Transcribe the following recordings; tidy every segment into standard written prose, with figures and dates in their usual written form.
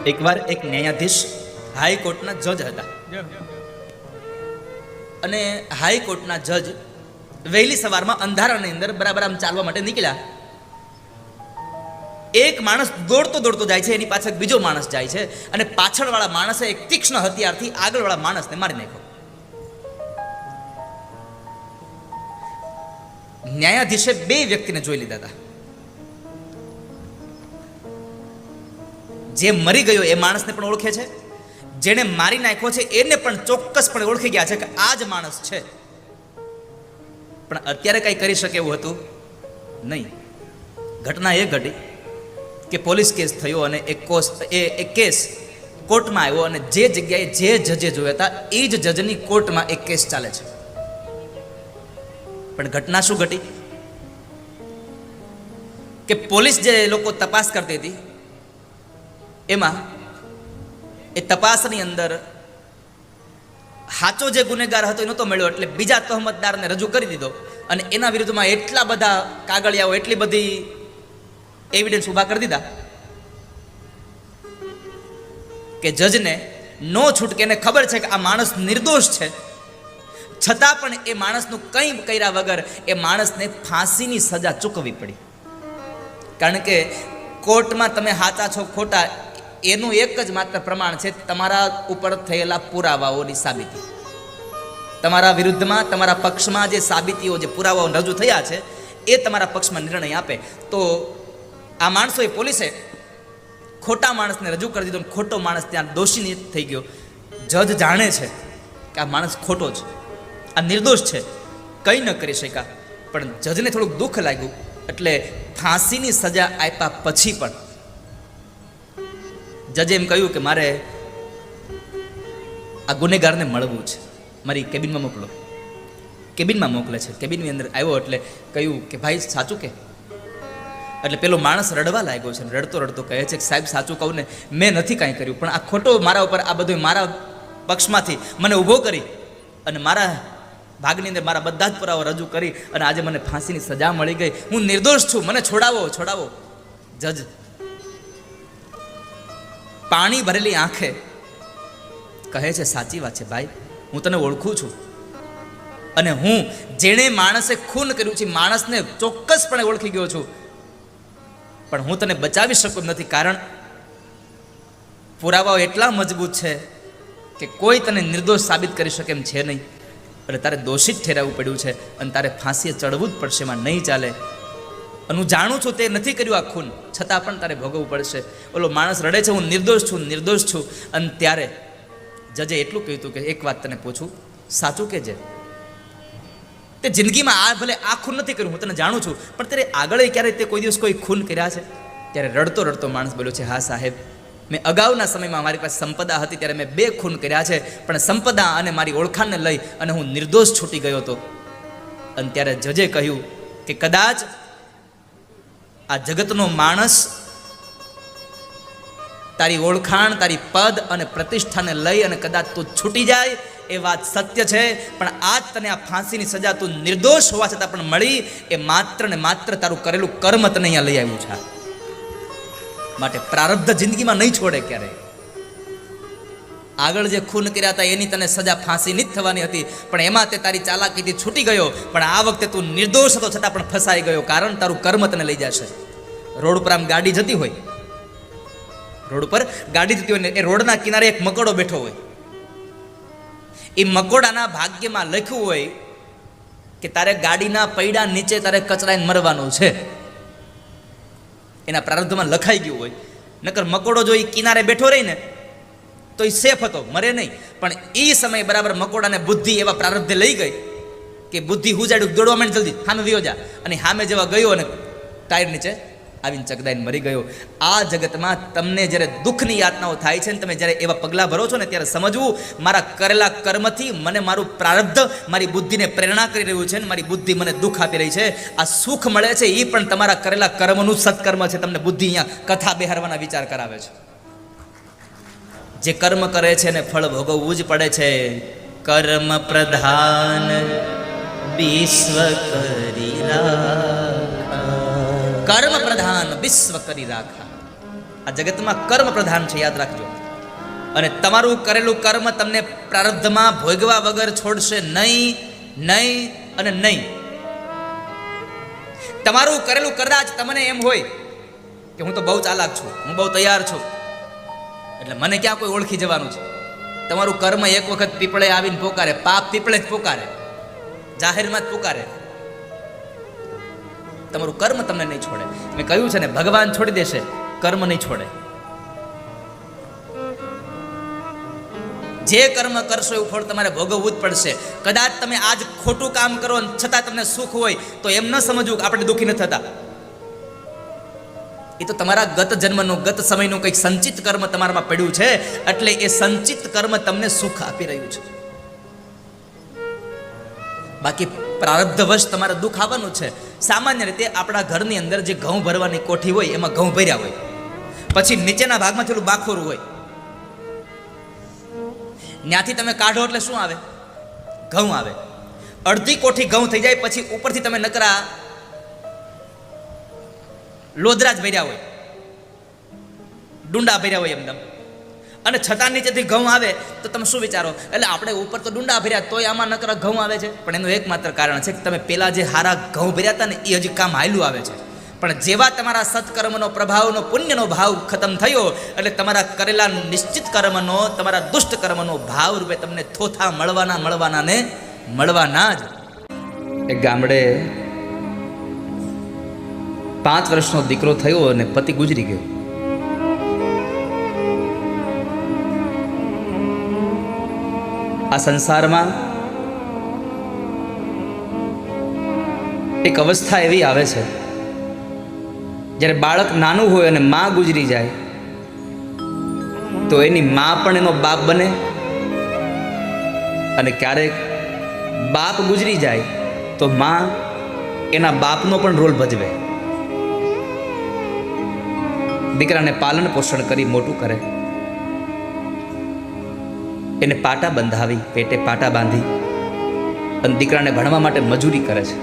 એકવાર એક ન્યાયાધીશ હાઈકોર્ટના જજ હતા અને હાઈકોર્ટના જજ વહેલી સવારમાં અંધારાની અંદર બરાબર આમ ચાલવા માટે નીકળ્યા. એક માણસ દોડતો દોડતો જાય છે, એની પાછળ બીજો માણસ જાય છે અને પાછળવાળા માણસે એક તીક્ષ્ણ હથિયારથી આગળવાળા માણસને મારી નાખ્યો. ન્યાયાધીશે બે વ્યક્તિને જોઈ લીધા હતા. જે મરી ગયો એ માણસને પણ ઓળખે છે, જેને મારી નાખ્યો છે એને પણ ચોક્કસપણે ઓળખી ગયા છે કે આ જ માણસ છે. પણ અત્યારે કઈ કરી શકે એવું હતું નહીં. ઘટના એ ઘટી કે પોલીસ કેસ થયો અને એ કેસ કોર્ટમાં આવ્યો અને જે જગ્યાએ જે જજે જોયા હતા એ જ જજની કોર્ટમાં એક કેસ ચાલે છે. પણ ઘટના શું ઘટી કે પોલીસ જે લોકો તપાસ કરતી હતી એમાં એ તપાસની અંદર સાચો જે ગુનેગાર હતો એ નહોતો મળ્યો, એટલે બીજા તહમતદારને રજૂ કરી દીધો અને એના વિરુદ્ધમાં એટલા બધા કાગળિયાઓ, એટલી બધી એવિડન્સ ઊભા કરી દીધા કે જજને નો છૂટકે, એને ખબર છે કે આ માણસ નિર્દોષ છે, છતાં પણ એ માણસનું કંઈ કર્યા વગર એ માણસને ફાંસીની સજા ચૂકવવી પડી. કારણ કે કોર્ટમાં તમે સાચા છો ખોટા એનું એક જ માત્ર પ્રમાણ છે તમારા ઉપર થયેલા પુરાવાઓની સાબિતી. તમારા વિરુદ્ધમાં, તમારા પક્ષમાં જે સાબિતીઓ, જે પુરાવાઓ રજૂ થયા છે એ તમારા પક્ષમાં નિર્ણય આપે. તો આ માણસોએ, પોલીસે ખોટા માણસને રજૂ કરી દીધો, ખોટો માણસ ત્યાં દોષી થઈ ગયો. જજ જાણે છે કે આ માણસ ખોટો છે, આ નિર્દોષ છે, કંઈ ન કરી શક્યા. પણ જજને થોડુંક દુઃખ લાગ્યું એટલે ફાંસીની સજા આપ્યા પછી પણ જજે એમ કહ્યું કે મારે આ ગુનેગારને મળવું છે, મારી કેબિનમાં મોકલો. કેબિનમાં મોકલે છે. કેબિનની અંદર આવ્યો એટલે કહ્યું કે ભાઈ સાચું કે. એટલે પેલો માણસ રડવા લાગ્યો છે. રડતો રડતો કહે છે કે સાહેબ સાચું કહું ને, મેં નથી કાંઈ કર્યું, પણ આ ખોટો મારા ઉપર, આ બધું મારા પક્ષમાંથી મને ઊભો કરી અને મારા ભાગની અંદર મારા બધા જ પુરાવા રજૂ કરી અને આજે મને ફાંસીની સજા મળી ગઈ. હું નિર્દોષ છું, મને છોડાવો, છોડાવો. જજ પાણી ભરેલી આંખે કહે છે સાચી વાત છે ભાઈ, હું તને ઓળખું છું અને હું જેણે માણસે ખૂન કર્યું છે માણસને ચોક્કસપણે ઓળખી ગયો છું, પણ હું તને બચાવી શકું નથી, કારણ પુરાવાઓ એટલા મજબૂત છે કે કોઈ તને નિર્દોષ સાબિત કરી શકે એમ છે નહીં. એટલે તારે દોષિત ઠેરાવવું પડ્યું છે અને તારે ફાંસીએ ચડવું જ પડશે, એમાં નહીં ચાલે. અને હું જાણું છું તે નથી કર્યું આ ખૂન, છતાં પણ તારે ભોગવવું પડશે. ઓલો માણસ રડે છે હું નિર્દોષ છું, નિર્દોષ છું. અને ત્યારે જજે એટલું કહ્યું હતું કે એક વાત તને પૂછું, સાચું કહેજે, તે જિંદગીમાં આ ભલે આ ખૂન નથી કર્યું, હું તને જાણું છું, પણ ત્યારે આગળ ક્યારે તે કોઈ દિવસ કોઈ ખૂન કર્યા છે? ત્યારે રડતો રડતો માણસ બોલ્યો છે હા સાહેબ, મેં અગાઉના સમયમાં મારી પાસે સંપદા હતી ત્યારે મેં 2 ખૂન કર્યા છે, પણ સંપદા અને મારી ઓળખાણને લઈ અને હું નિર્દોષ છૂટી ગયો હતો. અને ત્યારે જજે કહ્યું કે કદાચ આ જગતનો માણસ તારી ઓળખાણ, તારી પદ અને પ્રતિષ્ઠાને લઈ અને કદાચ તું છૂટી જાય એ વાત સત્ય છે, પણ આજ તને આ ફાંસીની સજા તું નિર્દોષ હોવા છતાં પણ મળી, એ માત્ર ને માત્ર તારું કરેલું કર્મ તને અહીંયા લઈ આવ્યું છે. માટે પ્રારબ્ધ જિંદગીમાં નહીં છોડે ક્યારેય. આગળ જે ખૂન કર્યા હતા એની તને સજા ફાંસીની જ થવાની હતી, પણ એમાં તે તારી ચાલાકીથી છૂટી ગયો, પણ આ વખતે તું નિર્દોષ હતો છતાં પણ ફસાઈ ગયો, કારણ તારું કર્મ તને લઈ જશે. રોડ ઉપર આમ ગાડી જતી હોય, રોડ ઉપર ગાડી જતી હોય ને એ રોડના કિનારે એક મકોડો બેઠો હોય, એ મકોડાના ભાગ્યમાં લખ્યું હોય કે તારે ગાડીના પૈડા નીચે તારે કચરાઈને મરવાનું છે, એના પ્રારબ્ધમાં લખાઈ ગયું હોય. નકર મકોડો જો એ કિનારે બેઠો રહી ને તો એ સેફ હતો, મરે નહીં. પણ એ સમયે બરાબર મકોડાને બુદ્ધિ એવા પ્રારબ્ધે લઈ ગઈ કે બુદ્ધિ હુજાડ્યું, દોડવા માંડ જલ્દી, સામે વિયો જા. અને સામે જેવા ગયો અને ટાયર નીચે આવીને ચકદાઈને મરી ગયો. આ જગતમાં તમને જ્યારે દુઃખની યાતનાઓ થાય છે ને તમે જ્યારે એવા પગલાં ભરો છો ને ત્યારે સમજવું, મારા કરેલા કર્મથી મને મારું પ્રારબ્ધ મારી બુદ્ધિને પ્રેરણા કરી રહ્યું છે ને મારી બુદ્ધિ મને દુઃખ આપી રહી છે. આ સુખ મળે છે એ પણ તમારા કરેલા કર્મનું સત્કર્મ છે. તમને બુદ્ધિ અહીંયા કથા બેહારવાના વિચાર કરાવે છે. જે કર્મ કરે છે ને ફળ ભોગવવું જ પડે છે. કર્મ પ્રધાન વિશ્વ કરી કર્મ પ્રધાન વિશ્વ કરી રાખા. આ જગતમાં કર્મ પ્રધાન છે, યાદ રાખજો. અને તમારું કરેલું કર્મ તમને પ્રારબ્ધમાં ભોગવા વગર છોડશે નહીં, નહીં અને નહીં. તમારું કરેલું કદાચ તમને એમ હોય કે હું તો બહુ ચાલાક છું, હું બહુ તૈયાર છું, એટલે મને ક્યાં કોઈ ઓળખી જવાનું છે. તમારું કર્મ એક વખત પીપળે આવીને પોકારે, પાપ પીપળે જ પોકારે, જાહેરમાં જ પોકારે. તમારું કર્મ તમને નહીં છોડે. મેં કહ્યું છે ને, ભગવાન છોડી દેશે, કર્મ નહીં છોડે. જે કર્મ કરશો એવું ફળ તમારે ભોગવવું જ પડશે. કદાચ તમે આજ ખોટું કામ કરો છતાં તમને સુખ હોય તો એમ ન સમજવું કે આપણે દુઃખી ન થતા. એ તો તમારા ગત જન્મનું, ગત સમયનું કંઈક સંચિત કર્મ તમારામાં પડ્યું છે, એટલે એ સંચિત કર્મ તમને સુખ આપી રહ્યું છે. બાકી પ્રારબ્ધવશ તમારે દુઃખ આવવાનું છે. સામાન્ય રીતે આપણા ઘરની અંદર જે ઘઉં ભરવાની કોઠી હોય એમાં ઘઉં ભર્યા હોય, પછી નીચેના ભાગમાં થોડું બાખોરું હોય, ત્યાંથી તમે કાઢો એટલે શું આવે? ઘઉં આવે. અડધી કોઠી ઘઉં થઈ જાય પછી ઉપરથી તમે નકરા લોદરા જ ભર્યા હોય, ડુંડા ભર્યા હોય એમદમ, અને છતાં નીચેથી ઘઉં આવે તો તમે શું વિચારો? એટલે આપણે ઉપર તો ડુંડા ભર્યા તોય આમાં નકરા ઘઉં આવે છે. પણ એનું એકમાત્ર કારણ છે કે તમે પેલા જે હારા ઘઉં ભર્યા હતા ને એ હજી કામ હાલ્યું આવે છે. પણ જેવા તમારા સત્કર્મનો પ્રભાવનો, પુણ્યનો ભાવ ખતમ થયો એટલે તમારા કરેલા નિશ્ચિત કર્મનો, તમારા દુષ્ટ કર્મનો ભાવ રૂપે તમને થોથા મળવાના જ. એક ગામડે 5 વર્ષનો દીકરો થયો અને પતિ ગુજરી ગયો. આ સંસારમાં એક અવસ્થા એવી આવે છે જ્યારે બાળક નાનું હોય અને માં ગુજરી જાય તો એની માં પણ એનો બાપ બને, અને ક્યારેક બાપ ગુજરી જાય તો માં એના બાપનો પણ રોલ ભજવે. દીકરાને પાલન પોષણ કરી મોટું કરે, એને પાટા બંધાવી, પેટે પાટા બાંધી અને દીકરાને ભણવા માટે મજૂરી કરે છે,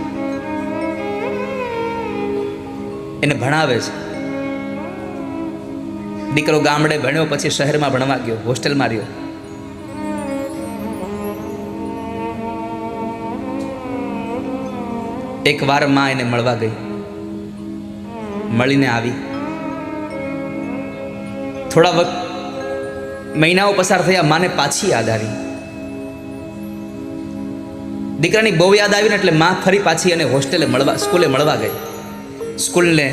એને ભણાવે છે. દીકરો ગામડે ભણ્યો, પછી શહેરમાં ભણવા ગયો, હોસ્ટેલમાં રહ્યો. એક વાર માં એને મળવા ગઈ, મળીને આવી. થોડા મહિનાઓ પસાર થયા, માને પાછી યાદ આવી. દીકરાની બહુ યાદ આવીને એટલે માં ફરી પાછી અને સ્કૂલે મળવા ગઈ. સ્કૂલને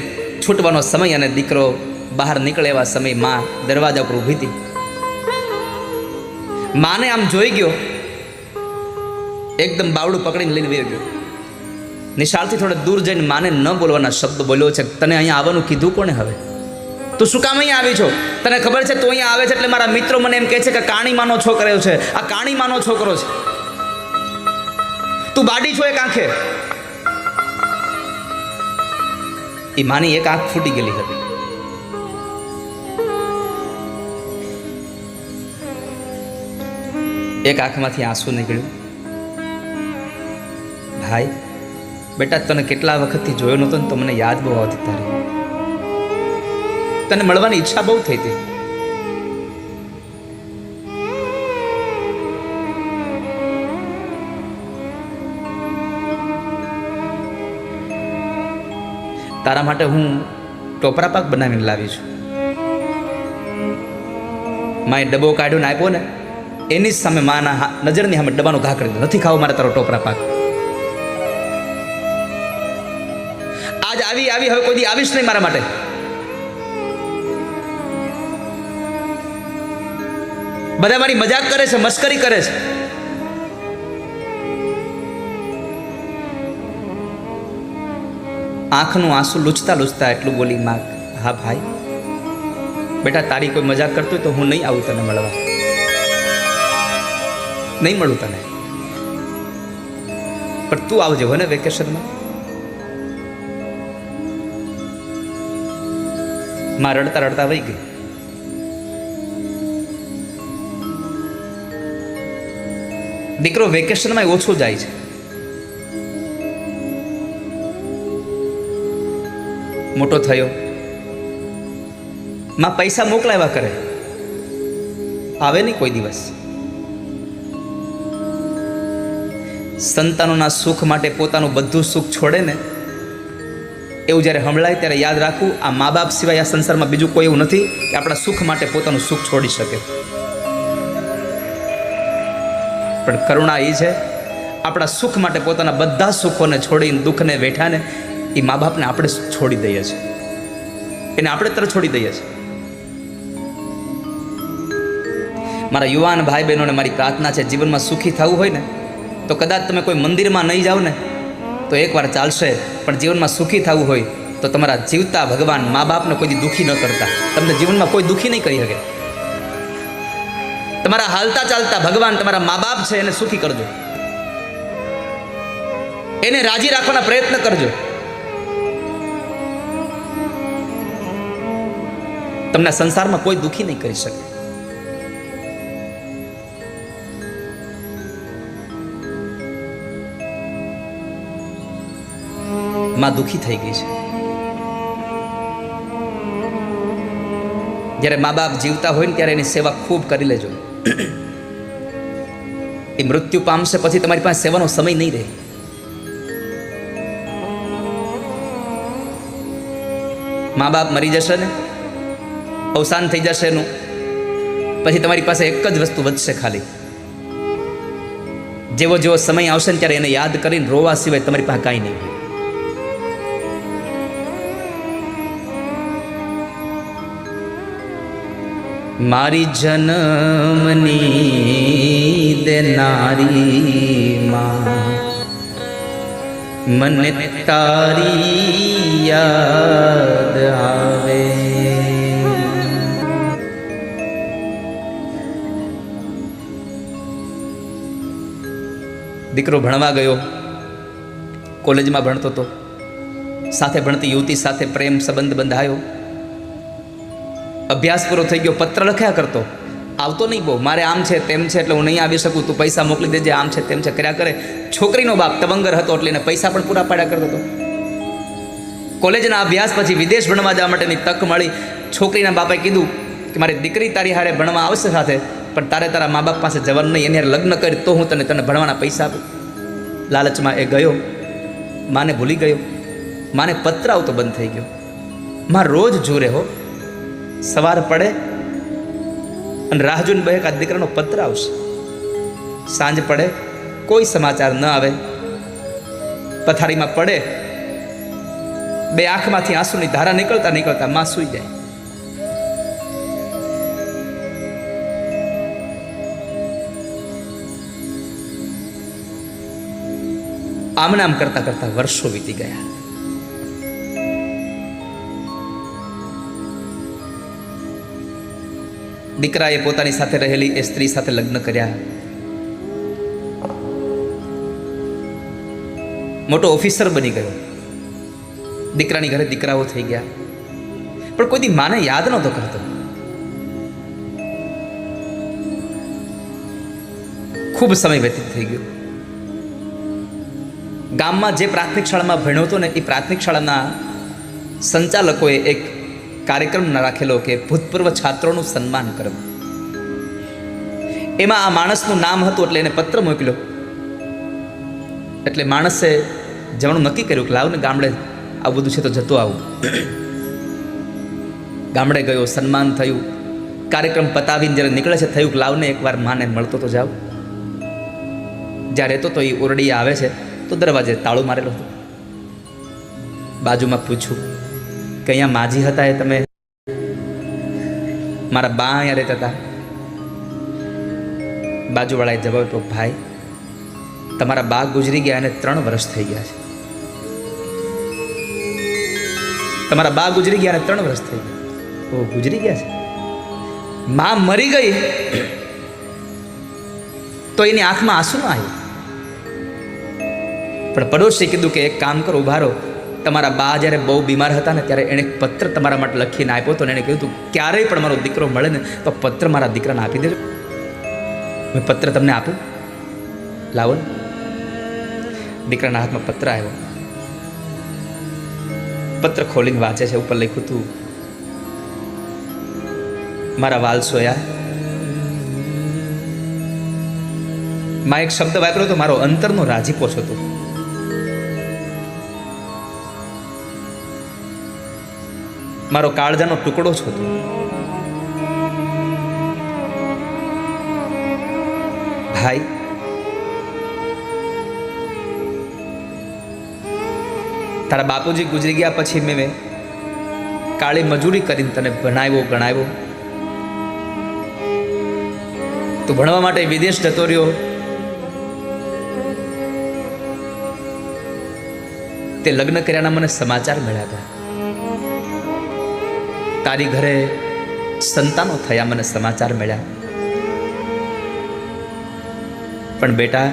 છૂટવાનો સમય અને દીકરો બહાર નીકળે એવા સમય માં દરવાજા ઉપર ઊભી હતી. માને આમ જોઈ ગયો, એકદમ બાવડું પકડીને લઈને વહી ગયો. નિશાળથી થોડા દૂર જઈને માને ન બોલવાના શબ્દ બોલ્યો છે, તને અહીંયા આવવાનું કીધું કોને? હવે તું શું કામ અહીંયા આવી છો? તને ખબર છે તું અહીંયા આવે છે એટલે મારા મિત્રો મને એમ કહે છે કે કાણીમાનો છોકરો છે, આ કાણીમાનો છોકરો છે, તું બાડી છો એક આંખે. એ માની એક આંખ ફૂટી ગયેલી હતી. એક આંખમાંથી આંસુ નીકળ્યું. ભાઈ બેટા, તને કેટલા વખતથી જોયો નહોતો ને તો મને યાદ બહુ આવતી તારી. તને મળવાની ઈચ્છા બહુ થઈ હતી. તારા માટે હું ટોપરા પાક બનાવીને લાવી છું. માએ ડબ્બો કાઢ્યો આપ્યો ને એની જ સામે માના નજરની સામે ડબ્બાનો ઘા કરી દીધો. નથી ખાવો મારે તારો ટોપરા પાક. આજ આવી હવે કોઈ દી આવીશ નહીં મારા માટે. બધા મારી મજાક કરે છે, મસ્કરી કરે છે. આંખનું આંસુ લૂછતા લૂછતા એટલું બોલી માં, હા ભાઈ બેટા, તારી કોઈ મજાક કરતું તો હું નહીં આવું તને મળવા, નહીં મળું તને, પણ તું આવજે હો ને વેકેશનમાં. માં રડતા રડતા વહી ગઈ. દીકરો વેકેશનમાં ઓછો જાય છે. મોટો થયો, માં પૈસા મોકલાવ્યા કરે, આવે નહીં કોઈ દિવસ. સંતાનોના સુખ માટે પોતાનું બધું સુખ છોડે ને, એવું જ્યારે હમળાય ત્યારે યાદ રાખવું, આ મા બાપ સિવાય આ સંસારમાં બીજું કોઈ એવું નથી કે આપણા સુખ માટે પોતાનું સુખ છોડી શકે. પણ કરુણા એ છે, આપણા સુખ માટે પોતાના બધા સુખોને છોડીને, દુઃખને, વેઠાને એ મા બાપને આપણે છોડી દઈએ છીએ, એને આપણે તરત છોડી દઈએ છીએ. મારા યુવાન ભાઈ બહેનોને મારી પ્રાર્થના છે, જીવનમાં સુખી થવું હોય ને તો કદાચ તમે કોઈ મંદિરમાં નહીં જાઓ ને તો એકવાર ચાલશે, પણ જીવનમાં સુખી થવું હોય તો તમારા જીવતા ભગવાન મા બાપને કોઈ દુઃખી ન કરતા, તમને જીવનમાં કોઈ દુઃખી નહીં કરી શકે. તમારા હાલતા ચાલતા ભગવાન તમારા મા બાપ છે એને સુખી કરજો, એને રાજી રાખવાના પ્રયત્ન કરજો. તમને સંસારમાં કોઈ દુઃખી નહીં કરી શકે. માં દુઃખી થઈ ગઈ છે. જ્યારે મા બાપ જીવતા હોય ને ત્યારે એની સેવા ખૂબ કરી લેજો. એ મૃત્યુ પામશે પછી તમારી પાસે સેવાનો સમય નહીં રહે. મા બાપ મરી જશે ને, અવસાન થઈ જશે એનું, પછી તમારી પાસે એક જ વસ્તુ વધશે ખાલી. જેવો જેવો સમય આવશે ને ત્યારે એને યાદ કરીને રોવા સિવાય તમારી પાસે કાંઈ નહીં. મારી જન્મની દેનારી માં, મને તારી યાદ આવે. દીકરો ભણવા ગયો, કોલેજમાં ભણતો હતો, સાથે ભણતી યુવતી સાથે પ્રેમ સંબંધ બંધાયો, અભ્યાસ પૂરો થઈ ગયો, પત્ર લખ્યા કરતો, આવતો નહીં બહુ, મારે આમ છે તેમ છે એટલે હું નહીં આવી શકું, તું પૈસા મોકલી દેજે, આમ છે તેમ છે કર્યા કરે. છોકરીનો બાપ તવંગર હતો એટલે એને પૈસા પણ પૂરા પાડ્યા કરતો હતો. કોલેજના અભ્યાસ પછી વિદેશ ભણવા જવા માટેની તક મળી. છોકરીના બાપાએ કીધું કે મારી દીકરી તારી હારે ભણવા આવશે સાથે, પણ તારે તારા મા બાપ પાસે જવાનું નહીં, એની હારે લગ્ન કરી તો હું તને ભણવાના પૈસા આપું. લાલચમાં એ ગયો, માને ભૂલી ગયો, માને પત્ર આવતો બંધ થઈ ગયો. માં રોજ જોરે હો, સવાર પડે અને રાહ જોઈને બે એક આ દીકરાનો પત્ર આવશે, સાંજ પડે કોઈ સમાચાર ન આવે, પથારીમાં પડે, બે આંખમાંથી આંસુની ધારા નીકળતા નીકળતા માં સૂઈ જાય. આમને આમ કરતા કરતા વર્ષો વીતી ગયા. દીકરાએ પોતાની સાથે રહેલી એ સ્ત્રી સાથે લગ્ન કર્યા. મોટો ઓફિસર બની ગયો. દીકરાની ઘરે દીકરાઓ થઈ ગયા, પણ કોઈ દી માને યાદ નહોતો કરતો. ખૂબ સમય વ્યતીત થઈ ગયો. ગામમાં જે પ્રાથમિક શાળામાં ભણ્યો હતો ને એ પ્રાથમિક શાળાના સંચાલકોએ એક કાર્યક્રમ રાખેલો કે ભૂતપૂર્વ છાત્રોનું સન્માન કરવું. એમાં આ માણસનું નામ હતું એટલે એને પત્ર મોકલ્યો. એટલે માણસે જવાનું નક્કી કર્યું કે લાવ ને ગામડે આવું બધું છે તો જતો આવું. ગામડે ગયો, સન્માન થયું. કાર્યક્રમ પતાવીને જ્યારે નીકળે છે થયું કે લાવને એકવાર માને મળતો તો જાવ. જ્યારે રહેતો તો એ ઓરડી આવે છે તો દરવાજે તાળું મારેલો હતો. બાજુમાં પૂછ્યું કે અહીંયા માજી હતા એ તમે? મારા બા અહીંયા રહેતા હતા. બાજુવાળાએ જવાબ આપ્યો, ભાઈ તમારા બા ગુજરી ગયા અને 3 વર્ષ થઈ ગયા છે. તમારા બા ગુજરી ગયા અને 3 વર્ષ થઈ ગયા. ઓ ગુજરી ગયા છે. માં મરી ગઈ તો એની આંખમાં આંસુ ન આવ્યું. પણ પડોશી કીધું કે એક કામ કરો, ઉભા રહો. તમારા બા જ્યારે બહુ બીમાર હતા ને ત્યારે એણે એક પત્ર તમારા માટે લખીને આપ્યો હતો ને એણે કહ્યું હતું ક્યારેય પણ મારો દીકરો મળે ને તો પત્ર મારા દીકરાને આપી દેજો. મેં પત્ર તમને આપ્યું, લાવો ને. દીકરાના હાથમાં પત્ર આવ્યો. પત્ર ખોલીને વાંચે છે. ઉપર લખ્યું હતું, મારા વાલસોયા, માં એક શબ્દ વાપર્યો તો મારો અંતરનો રાજીપો છો તું. મારો કાળજાનો ટુકડો છો તું. ભાઈ, તારા બાપુજી ગુજરી ગયા પછી મેં કાળી મજૂરી કરીને તને ભણાવ્યો ગણાવ્યો. તું ભણવા માટે વિદેશ જતો રહ્યો. તે લગ્ન કર્યાના મને સમાચાર મળ્યા હતા. તારી ઘરે સંતાનો થયા મને સમાચાર મળ્યા. પણ બેટા,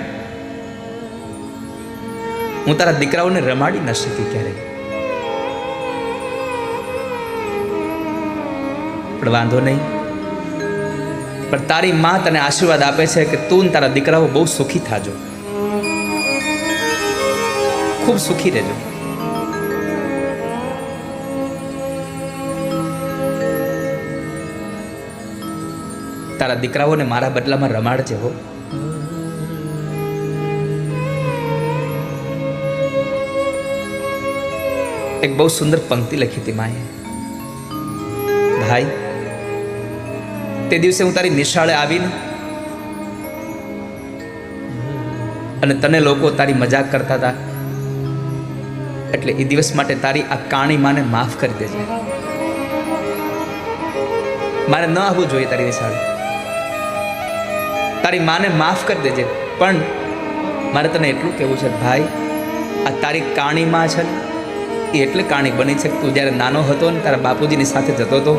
હું તારા દીકરાઓને રમાડી ન શકી ક્યારે. પણ વાંધો નહીં, પણ તારી માં તને આશીર્વાદ આપે છે કે તું તારા દીકરાઓ બહુ સુખી થાજો, ખૂબ સુખી રહેજો. તારા દીકરાઓને મારા બદલામાં રમાડજે હો. એક બહુ સુંદર પંક્તિ લખી હતી માએ. ભાઈ, તે દિવસે હું તારી નિશાળે આવીને અને તને લોકો તારી મજાક કરતા હતા, એટલે એ દિવસ માટે તારી આ કાણી માને માફ કરી દેજે. મારે ન આવવું જોઈએ તારી નિશાળે. તારી માને માફ કરી દેજે. પણ મારે તને એટલું કહેવું છે ભાઈ, આ તારી કાણી માં છે ને, એ એટલે કાણી બની છે કે તું જ્યારે નાનો હતો ને તારા બાપુજીની સાથે જતો હતો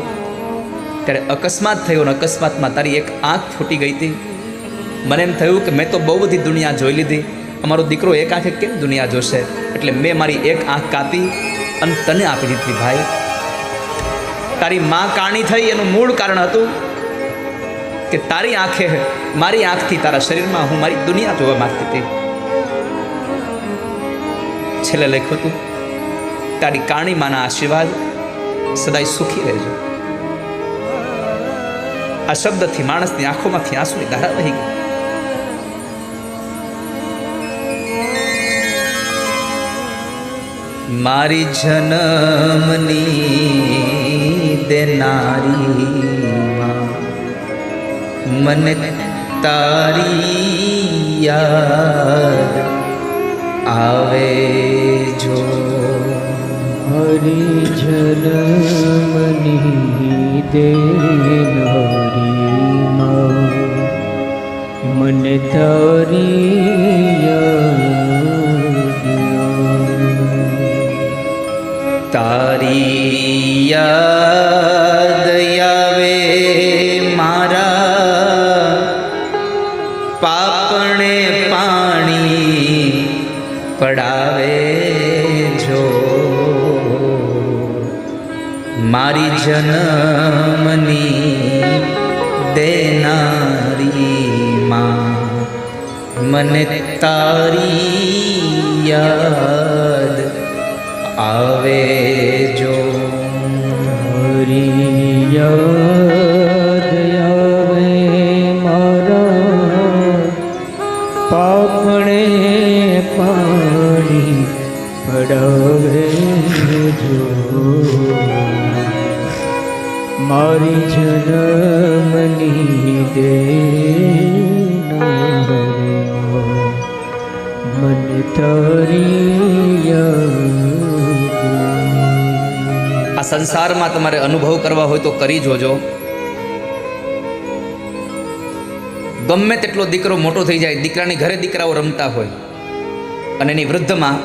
ત્યારે અકસ્માત થયો ને અકસ્માતમાં તારી એક આંખ ફૂટી ગઈ હતી. મને એમ થયું કે મેં તો બહુ બધી દુનિયા જોઈ લીધી, અમારો દીકરો એક આંખે કેમ દુનિયા જોશે? એટલે મેં મારી એક આંખ કાપી અને તને આપી દીધી. ભાઈ, તારી માં કાણી થઈ એનું મૂળ કારણ હતું કે તારી આંખે, મારી આંખથી તારા શરીરમાં હું મારી દુનિયા જોવા માંગતી હતી. છેલ્લે લખ્યું હતું, તારી કાણી માના આશીર્વાદ સદાય સુખી રહેજો. આ શબ્દથી માણસની આંખોમાંથી આંસુની ધારા વહી ગઈ. મારી જન્મની દેનારી માં, મને તારી યાદ આવે જો. હરી જન્મની દેનારી માં, મને તારી યાદ તારી યાદ આવે મારા પાપણે પાણી પડાવે જો. મારી જન્મની દેનારી માં, મને તારી યાદ આવે જો. હરી યાદ આવે મારા પાપણે પાણી પડાવે જો. મારી જન્મની દેનારી માં, મને તારી યાદ. આ સંસારમાં તમારે અનુભવ કરવા હોય તો કરી જોજો. ગમે તેટલો દીકરો મોટો થઈ જાય, દીકરાની ઘરે દીકરાઓ રમતા હોય અને એની વૃદ્ધમાં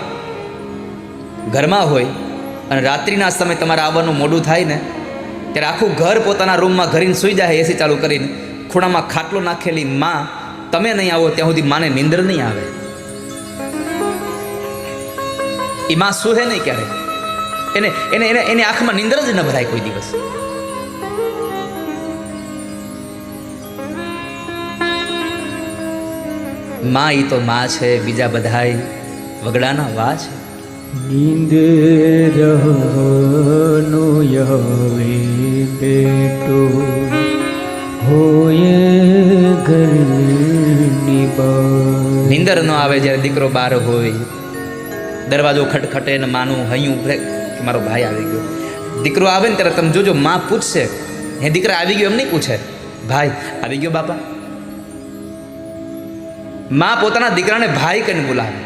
ઘરમાં હોય અને રાત્રિના સમયે તમારે આવવાનું મોડું થાય ને, ત્યારે આખું ઘર પોતાના રૂમમાં ઘરીને સૂઈ જાય એસી ચાલુ કરીને. ખૂણામાં ખાટલો નાખેલી માં, તમે નહીં આવો ત્યાં સુધી માને નીંદર નહીં આવે. એ માં સૂહે નહીં ક્યારે, એને એને એને એની આંખમાં નીંદર જ ન ભરાય કોઈ દિવસ. માં ઈ તો માં છે, બીજા બધાય વગડાના વા છે. નીંદ રહનો યવે બેટો હોય ઘરની બહાર. નીંદર ન આવે જ્યારે દીકરો બહાર હોય, દરવાજો ખટખટે ને માનું હૈયું ઉભરે કે મારો ભાઈ આવી ગયો. દીકરો આવે ને ત્યારે તમે જોજો, માં પૂછશે, હે દીકરા આવી ગયો? એમ નહીં પૂછે, ભાઈ આવી ગયો બાપા. માં પોતાના દીકરાને ભાઈ કહીને બોલાવે,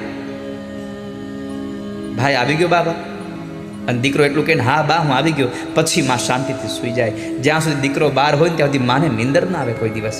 ભાઈ આવી ગયો બાપા. અને દીકરો એટલું કહીને હા બા હું આવી ગયો, પછી માં શાંતિથી સૂઈ જાય. જ્યાં સુધી દીકરો બહાર હોય ને ત્યાં સુધી માને નીંદર ના આવે કોઈ દિવસ.